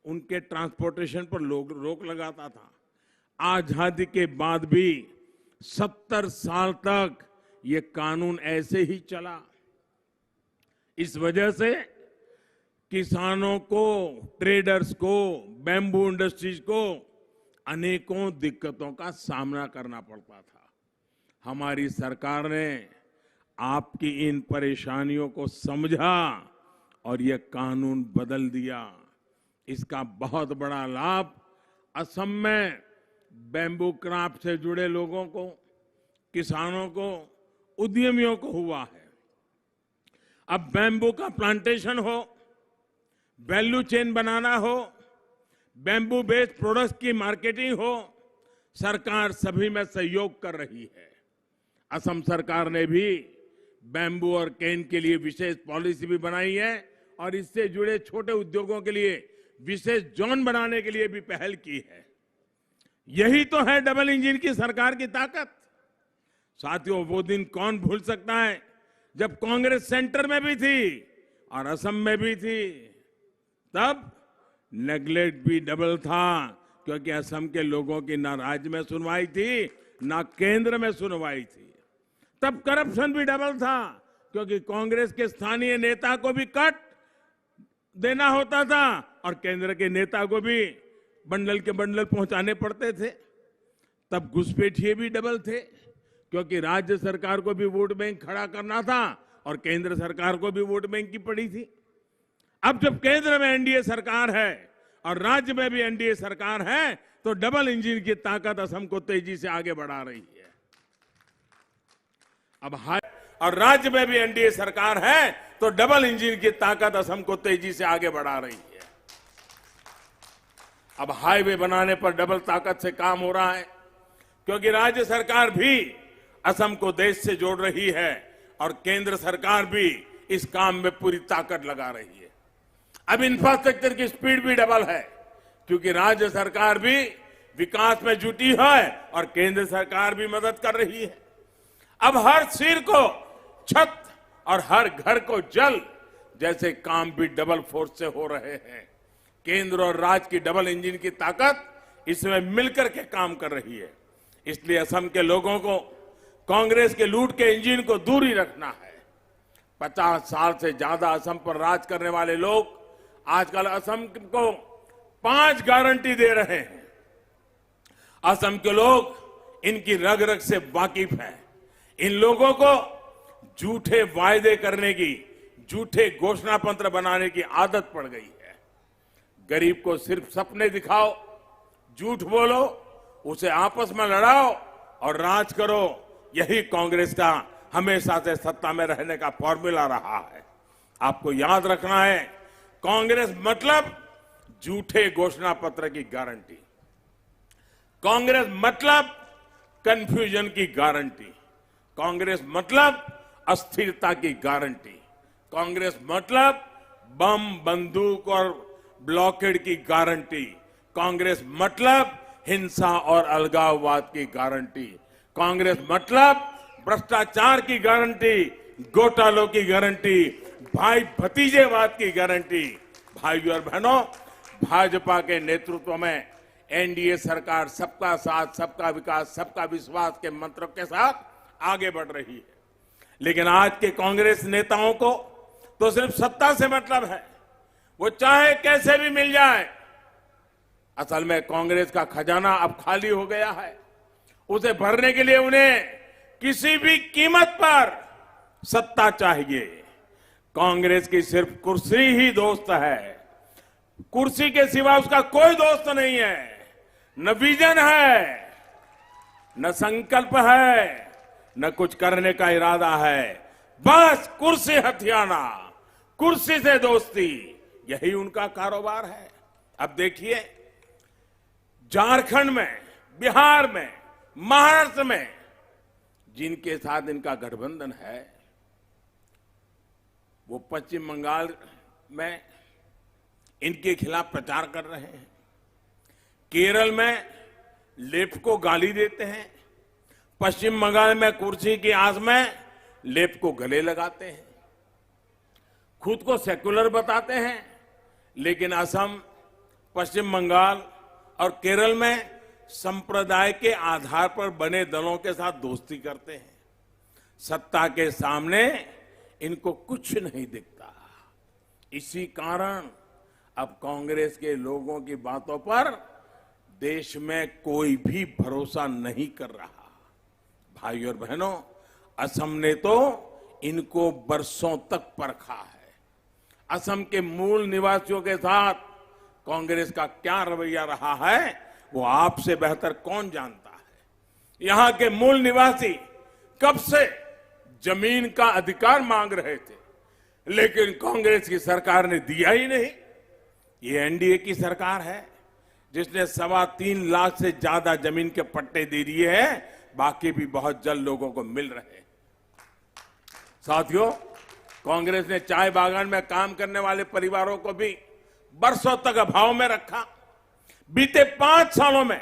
उनके ट्रांसपोर्टेशन पर रोक लगाता था। आजादी के बाद भी 70 साल तक ये कानून ऐसे ही चला। इस वजह से किसानों को, ट्रेडर्स को, बैम्बू इंडस्ट्रीज को अनेकों दिक्कतों का सामना करना पड़ता था। हमारी सरकार ने आपकी इन परेशानियों को समझा और ये कानून बदल दिया। इसका बहुत बड़ा लाभ असम में बैम्बू क्राफ्ट से जुड़े लोगों को, किसानों को, उद्यमियों को हुआ है। अब बैम्बू का प्लांटेशन हो, वैल्यू चेन बनाना हो, बैम्बू बेस्ड प्रोडक्ट्स की मार्केटिंग हो, सरकार सभी में सहयोग कर रही है। असम सरकार ने भी बैम्बू और केन के लिए विशेष पॉलिसी भी बनाई है और इससे जुड़े छोटे उद्योगों के लिए विशेष जोन बनाने के लिए भी पहल की है। यही तो है डबल इंजन की सरकार की ताकत। साथियों, वो दिन कौन भूल सकता है जब कांग्रेस सेंटर में भी थी और असम में भी थी। तब नेगलेक्ट भी डबल था, क्योंकि असम के लोगों की ना राज्य में सुनवाई थी, ना केंद्र में सुनवाई थी। तब करप्शन भी डबल था, क्योंकि कांग्रेस के स्थानीय नेता को भी कट देना होता था और केंद्र के नेता को भी बंडल के बंडल पहुंचाने पड़ते थे। तब घुसपैठिए भी डबल थे, क्योंकि राज्य सरकार को भी वोट बैंक खड़ा करना था और केंद्र सरकार को भी वोट बैंक की पड़ी थी। अब जब केंद्र में एनडीए सरकार है और राज्य में भी एनडीए सरकार है, तो डबल इंजन की ताकत असम को तेजी से आगे बढ़ा रही है। अब और राज्य में भी एनडीए सरकार है, तो डबल इंजन की ताकत असम को तेजी से आगे बढ़ा रही है। अब हाईवे बनाने पर डबल ताकत से काम हो रहा है, क्योंकि राज्य सरकार भी असम को देश से जोड़ रही है और केंद्र सरकार भी इस काम में पूरी ताकत लगा रही है। अब इंफ्रास्ट्रक्चर की स्पीड भी डबल है, क्योंकि राज्य सरकार भी विकास में जुटी है और केंद्र सरकार भी मदद कर रही है। अब हर सिर को छत और हर घर को जल जैसे काम भी डबल फोर्स से हो रहे हैं। केंद्र और राज्य की डबल इंजन की ताकत इसमें मिलकर के काम कर रही है। इसलिए असम के लोगों को कांग्रेस के लूट के इंजन को दूर ही रखना है। 50 साल से ज्यादा असम पर राज करने वाले लोग आजकल असम को 5 गारंटी दे रहे हैं। असम के लोग इनकी रग रग से वाकिफ हैं। इन लोगों को झूठे वायदे करने की, झूठे घोषणा पत्र बनाने की आदत पड़ गई है। गरीब को सिर्फ सपने दिखाओ, झूठ बोलो, उसे आपस में लड़ाओ और राज करो। यही कांग्रेस का हमेशा से सत्ता में रहने का फॉर्मूला रहा है। आपको याद रखना है, कांग्रेस मतलब झूठे घोषणा पत्र की गारंटी, कांग्रेस मतलब कंफ्यूजन की गारंटी, कांग्रेस मतलब अस्थिरता की गारंटी, कांग्रेस मतलब बम, बंदूक और ब्लॉकेड की गारंटी, कांग्रेस मतलब हिंसा और अलगाववाद की गारंटी, कांग्रेस मतलब भ्रष्टाचार की गारंटी, घोटालों की गारंटी, भाई भतीजेवाद की गारंटी। भाइयों और बहनों, भाजपा के नेतृत्व में एनडीए सरकार सबका साथ, सबका विकास, सबका विश्वास के मंत्र के साथ आगे बढ़ रही है। लेकिन आज के कांग्रेस नेताओं को तो सिर्फ सत्ता से मतलब है, वो चाहे कैसे भी मिल जाए। असल में कांग्रेस का खजाना अब खाली हो गया है। उसे भरने के लिए उन्हें किसी भी कीमत पर सत्ता चाहिए। कांग्रेस की सिर्फ कुर्सी ही दोस्त है, कुर्सी के सिवा उसका कोई दोस्त नहीं है। न विजन है, न संकल्प है, न कुछ करने का इरादा है। बस कुर्सी हथियाना, कुर्सी से दोस्ती, यही उनका कारोबार है। अब देखिए, झारखंड में, बिहार में, महाराष्ट्र में जिनके साथ इनका गठबंधन है, वो पश्चिम बंगाल में इनके खिलाफ प्रचार कर रहे हैं। केरल में लेफ्ट को गाली देते हैं। पश्चिम बंगाल में कुर्सी की आस में लेफ्ट को गले लगाते हैं। खुद को सेकुलर बताते हैं, लेकिन असम, पश्चिम बंगाल और केरल में संप्रदाय के आधार पर बने दलों के साथ दोस्ती करते हैं। सत्ता के सामने इनको कुछ नहीं दिखता। इसी कारण अब कांग्रेस के लोगों की बातों पर देश में कोई भी भरोसा नहीं कर रहा। भाइयों और बहनों, असम ने तो इनको बरसों तक परखा है। असम के मूल निवासियों के साथ कांग्रेस का क्या रवैया रहा है, वो आपसे बेहतर कौन जानता है। यहां के मूल निवासी कब से जमीन का अधिकार मांग रहे थे, लेकिन कांग्रेस की सरकार ने दिया ही नहीं। ये एनडीए की सरकार है जिसने 3.25 लाख से ज्यादा जमीन के पट्टे दे दिए हैं। बाकी भी बहुत जल्द लोगों को मिल रहे हैं। साथियों, कांग्रेस ने चाय बागान में काम करने वाले परिवारों को भी बरसों तक अभाव में रखा। बीते 5 सालों में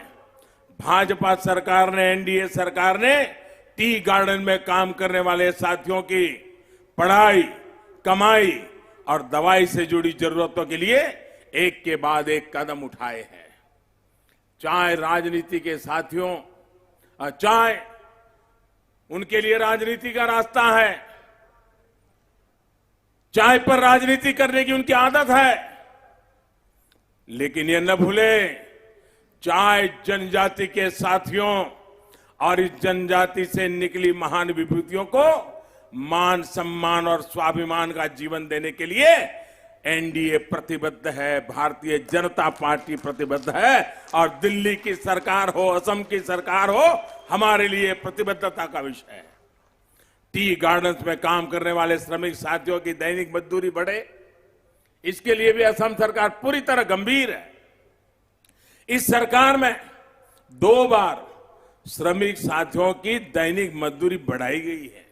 भाजपा सरकार ने, एनडीए सरकार ने टी गार्डन में काम करने वाले साथियों की पढ़ाई, कमाई और दवाई से जुड़ी जरूरतों के लिए एक के बाद एक कदम उठाए हैं। चाय राजनीति के साथियों, चाय उनके लिए राजनीति का रास्ता है। चाय पर राजनीति करने की उनकी आदत है, लेकिन ये न भूले, चाय जनजाति के साथियों और इस जनजाति से निकली महान विभूतियों को मान, सम्मान और स्वाभिमान का जीवन देने के लिए एनडीए प्रतिबद्ध है, भारतीय जनता पार्टी प्रतिबद्ध है। और दिल्ली की सरकार हो, असम की सरकार हो, हमारे लिए प्रतिबद्धता का विषय है। टी गार्डन्स में काम करने वाले श्रमिक साथियों की दैनिक मजदूरी बढ़े, इसके लिए भी असम सरकार पूरी तरह गंभीर है। इस सरकार में 2 बार श्रमिक साथियों की दैनिक मजदूरी बढ़ाई गई है।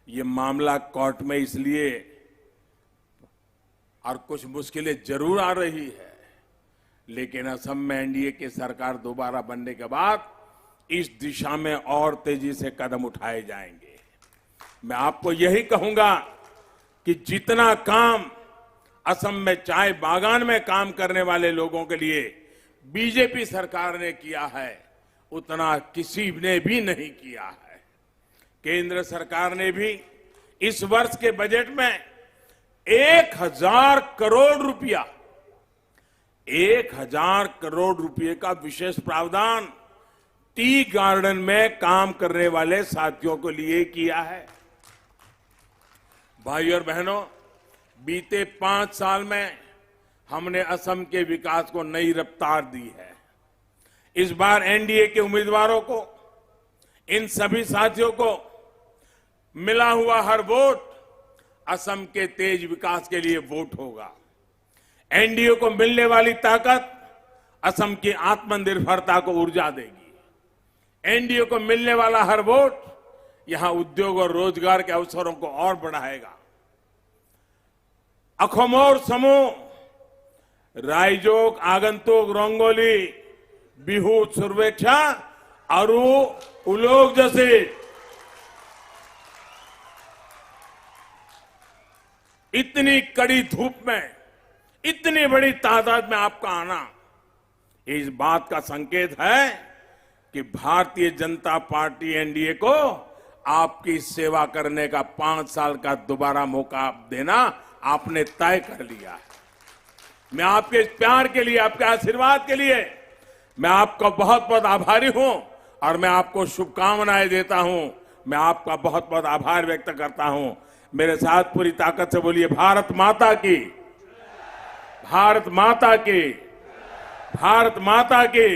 ये मामला कोर्ट में इसलिए और कुछ मुश्किलें जरूर आ रही है, लेकिन असम में एनडीए की सरकार दोबारा बनने के बाद इस दिशा में और तेजी से कदम उठाए जाएंगे। मैं आपको यही कहूंगा कि जितना काम असम में चाय बागान में काम करने वाले लोगों के लिए बीजेपी सरकार ने किया है, उतना किसी ने भी नहीं किया है। केंद्र सरकार ने भी इस वर्ष के बजट में 1000 करोड़ रुपया 1000 करोड़ रुपए का विशेष प्रावधान टी गार्डन में काम करने वाले साथियों को लिए किया है। भाई और बहनों, बीते 5 साल में हमने असम के विकास को नई रफ्तार दी है। इस बार एनडीए के उम्मीदवारों को, इन सभी साथियों को मिला हुआ हर वोट असम के तेज विकास के लिए वोट होगा। एनडीए को मिलने वाली ताकत असम की आत्मनिर्भरता को ऊर्जा देगी। एनडीए को मिलने वाला हर वोट यहां उद्योग और रोजगार के अवसरों को और बढ़ाएगा। अखोमोर समूह, रायजोक, आगंतुक, रंगोली, बिहू, सुरवेक्षा और उलोग जैसे इतनी कड़ी धूप में इतनी बड़ी तादाद में आपका आना इस बात का संकेत है कि भारतीय जनता पार्टी एनडीए को आपकी सेवा करने का 5 साल का दोबारा मौका देना आपने तय कर लिया है। मैं आपके प्यार के लिए, आपके आशीर्वाद के लिए मैं आपका बहुत बहुत आभारी हूं और मैं आपको शुभकामनाएं देता हूं। मैं आपका बहुत बहुत आभार व्यक्त करता हूं। मेरे साथ पूरी ताकत से बोलिए, भारत माता की, भारत माता की, भारत माता की।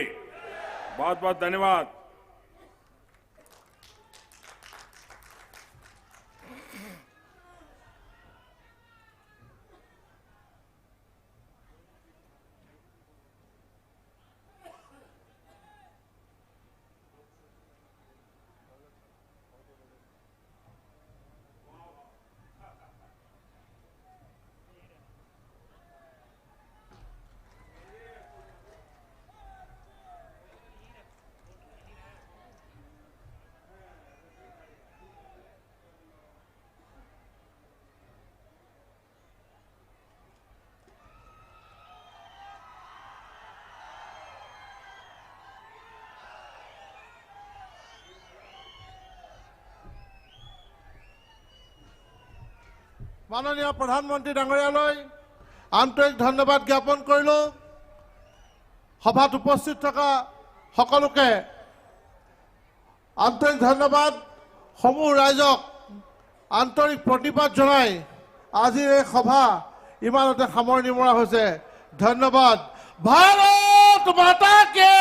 बहुत बहुत धन्यवाद। মাননীয় প্ৰধানমন্ত্ৰী ডাঙৰীয়ালৈ আন্তৰিক ধন্যবাদ জ্ঞাপন কৰিলোঁ। সভাত উপস্থিত থকা সকলোকে আন্তৰিক ধন্যবাদ। সমূহ ৰাইজক আন্তৰিক প্ৰতিবাদ জনাই আজিৰ এই সভা ইমানতে সামৰণি মৰা হৈছে। ধন্যবাদ। ভাৰত মাতা কি।